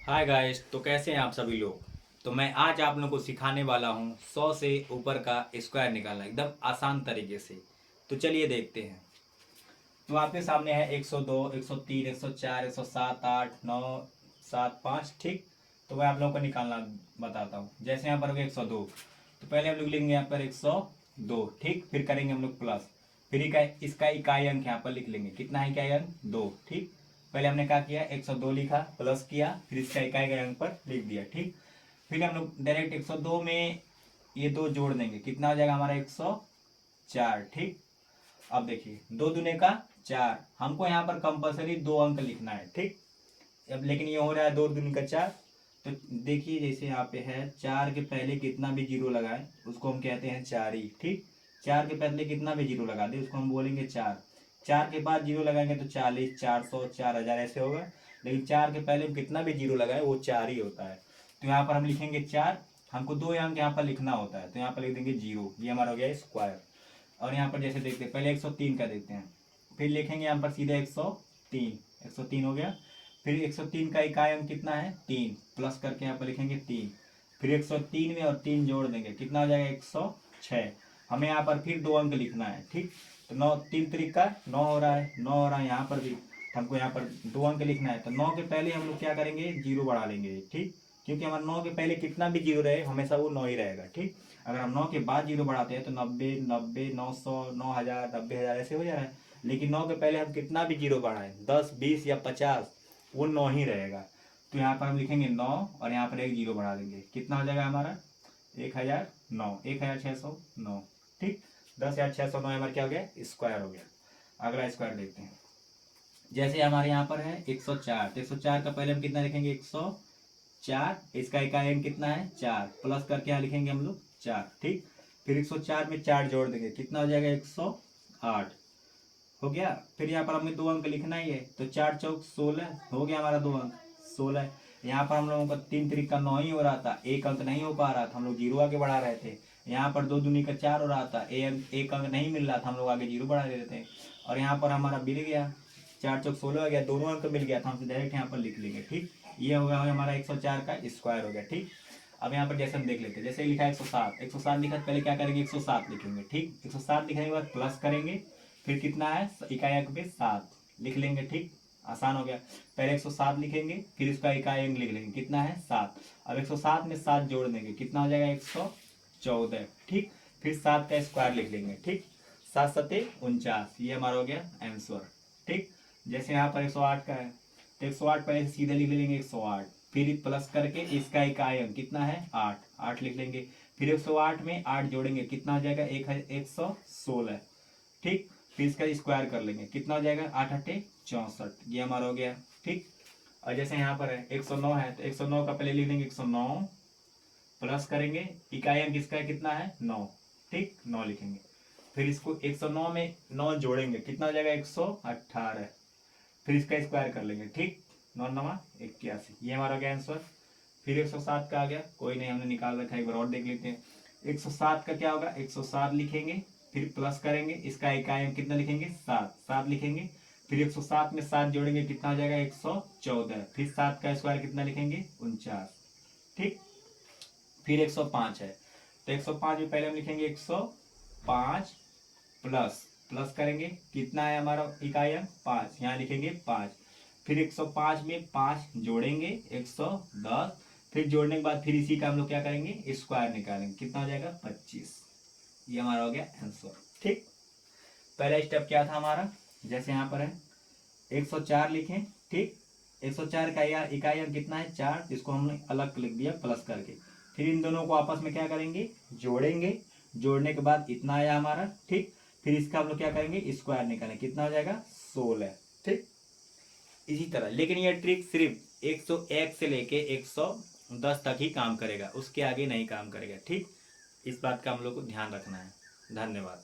Hi guys, तो कैसे हैं आप सभी लोग। तो मैं आज आप लोगों को सिखाने वाला हूँ 100 से ऊपर का स्क्वायर निकालना एकदम आसान तरीके से। तो चलिए देखते हैं। तो आपके सामने है 102, 103, 104, 107, 8, 9, 7, 5। ठीक। तो मैं आप लोगों को निकालना बताता हूँ। जैसे यहाँ पर होगा 102, तो पहले हम लोग लिखेंगे यहाँ पर 102। ठीक। फिर करेंगे हम लोग प्लस। फिर इसका इकाई अंक यहाँ पर लिख लेंगे। कितना है इकाई अंक? 2। ठीक। पहले हमने क्या किया, 102 लिखा, प्लस किया, फिर इसका इकाई अंक पर लिख दिया। ठीक। फिर हम लोग डायरेक्ट 102 में ये दो जोड़ देंगे। कितना हो जाएगा हमारा? 104। ठीक। अब देखिए, दो दूने का 4। हमको यहाँ पर कंपलसरी 2 अंक लिखना है। ठीक। अब लेकिन ये हो रहा है 2 दूनी का 4। तो देखिए, जैसे यहाँ पे है 4 के पहले कितना भी जीरो लगाए उसको हम कहते हैं 4 ही। ठीक। 4 के पहले कितना भी जीरो लगा दे उसको हम बोलेंगे 4। 4 के बाद जीरो लगाएंगे तो 40, 400, 4000 ऐसे होगा। लेकिन 4 के पहले कितना भी जीरो लगाए वो 4 ही होता है। तो यहाँ पर हम लिखेंगे 4। हमको 2 अंक यहाँ पर लिखना होता है तो यहाँ पर लिख देंगे 0। ये हमारा हो गया स्क्वायर। और यहाँ पर जैसे देखते हैं, पहले 103 का देखते हैं। फिर लिखेंगे यहाँ पर सीधे 103। 103 हो गया। फिर 103 का इकाई अंक कितना है? 3। प्लस करके यहाँ पर लिखेंगे 3। फिर 103 में और 3 जोड़ देंगे। कितना हो जाएगा? 106। हमें यहाँ पर फिर 2 अंक लिखना है। ठीक। तो 9, 3 त्रिक का 9 हो रहा है, 9 हो रहा है यहाँ पर भी। हमको यहाँ पर 2 अंक लिखना है तो 9 के पहले हम लोग क्या करेंगे? जीरो बढ़ा लेंगे। ठीक। क्योंकि हमारे 9 के पहले कितना भी जीरो रहे हमेशा वो 9 ही रहेगा। ठीक। अगर हम 9 के बाद जीरो बढ़ाते हैं तो 90, 90, 900, 9000, 90000 ऐसे हो जा रहा है। लेकिन 9 के पहले हम कितना भी जीरो बढ़ाएं, 10, 20 या 50, वो 9 ही रहेगा। तो यहाँ पर हम लिखेंगे 9 और यहाँ पर एक जीरो बढ़ा देंगे। कितना हो जाएगा हमारा? 1009, 1609। ठीक। 10609 हमारा क्या हो गया? स्क्वायर हो गया। अगला स्क्वायर देखते हैं। जैसे हमारे यहाँ पर है 104, तो 104 का पहले हम कितना लिखेंगे? 104। इसका इकाई अंक कितना है? 4। प्लस करके यहाँ लिखेंगे हम लोग 4। ठीक। फिर 104 में 4 जोड़ देंगे। कितना हो जाएगा? 108 हो गया। फिर यहाँ पर हमें 2 अंक लिखना ही है तो 4 चौक 16 हो गया हमारा 2 अंक 16। यहाँ पर हम लोगों का 3 त्रिक का 9 ही हो रहा था, एक अंक नहीं हो पा रहा था, हम लोग जीरो आगे बढ़ा रहे थे। यहाँ पर 2 दूनी का 4 हो रहा था, एक अंक नहीं मिल रहा था, हम लोग आगे जीरो बढ़ा दे रहे थे। और यहाँ पर हमारा मिल गया, 4 चौक 16 हो गया, दोनों अंक मिल गया था, हम डायरेक्ट यहाँ पर लिख लेंगे। ठीक। ये होगा हमारा 104 का स्क्वायर हो गया। ठीक। अब यहाँ पर जैसे हम देख लेते हैं, जैसे लिखा है 107, 107 लिखा तो पहले क्या करेंगे? 107 लिखेंगे। ठीक। 107 लिखने के बाद प्लस करेंगे। फिर कितना है? इकाई अंक पे 7 लिख लेंगे। ठीक। आसान हो गया। पहले 107 लिखेंगे, फिर इसका इकाई अंक लिख लेंगे। कितना है? 7। अब 107 में 7 जोड़ देंगे। कितना हो जाएगा? 114। ठीक। फिर 7 का स्क्वायर लिख लेंगे। ठीक। 7 सते 49। ये हमारा हो गया आंसर। ठीक। जैसे यहाँ पर 108 का है तो 108 पहले सीधे लिख लेंगे 108। फिर प्लस करके इसका इकाई अंक कितना है? 8। 8 लिख लेंगे। फिर 108 में 8 जोड़ेंगे। कितना हो जाएगा? 116। ठीक। फिर इसका स्क्वायर कर लेंगे। कितना हो जाएगा? 8 अट्ठे 64। ये हमारा हो गया। ठीक। और जैसे यहाँ पर है 109 है तो 109 का पहले लिख देंगे 109। प्लस करेंगे, इकाई अंक इसका कितना है? 9। ठीक। 9 लिखेंगे। फिर इसको 109 में 9 जोड़ेंगे। कितना हो जाएगा? 118। फिर इसका स्क्वायर कर लेंगे। ठीक। 9 9 81। ये हमारा हो गया आंसर। फिर 107 का आ गया, कोई नहीं, हमने निकाल रखा है, एक बार और देख लेते हैं। 107 का क्या होगा? 107 लिखेंगे, फिर प्लस करेंगे, इसका इकाई अंक कितना लिखेंगे? 7। 7 लिखेंगे। फिर 107 में 7 जोड़ेंगे। कितना हो जाएगा? 114। फिर 7 का स्क्वायर कितना लिखेंगे? 49। ठीक। फिर 105 है तो 105 में पहले हम लिखेंगे 105 प्लस, प्लस करेंगे। कितना है हमारा इकाई अंक? 5। यहाँ लिखेंगे 5। फिर 105 में 5 जोड़ेंगे 110। फिर जोड़ने के बाद फिर इसी का हम लोग क्या करेंगे? स्क्वायर निकालेंगे। कितना हो जाएगा? 25। ये हमारा हो गया आंसर। ठीक। पहला स्टेप क्या था हमारा? जैसे यहाँ पर है 104 लिखें। ठीक। 104 का इकाई अंक कितना है? 4। इसको हमने अलग लिख दिया प्लस करके। फिर इन दोनों को आपस में क्या करेंगे? जोड़ेंगे। जोड़ने के बाद इतना आया हमारा। ठीक। फिर इसका हम लोग क्या करेंगे? स्क्वायर निकालेंगे। कितना हो जाएगा? 16। ठीक। इसी तरह, लेकिन ये ट्रिक सिर्फ 101 से लेके 110 तक ही काम करेगा, उसके आगे नहीं काम करेगा। ठीक। इस बात का हम लोग को ध्यान रखना है। धन्यवाद।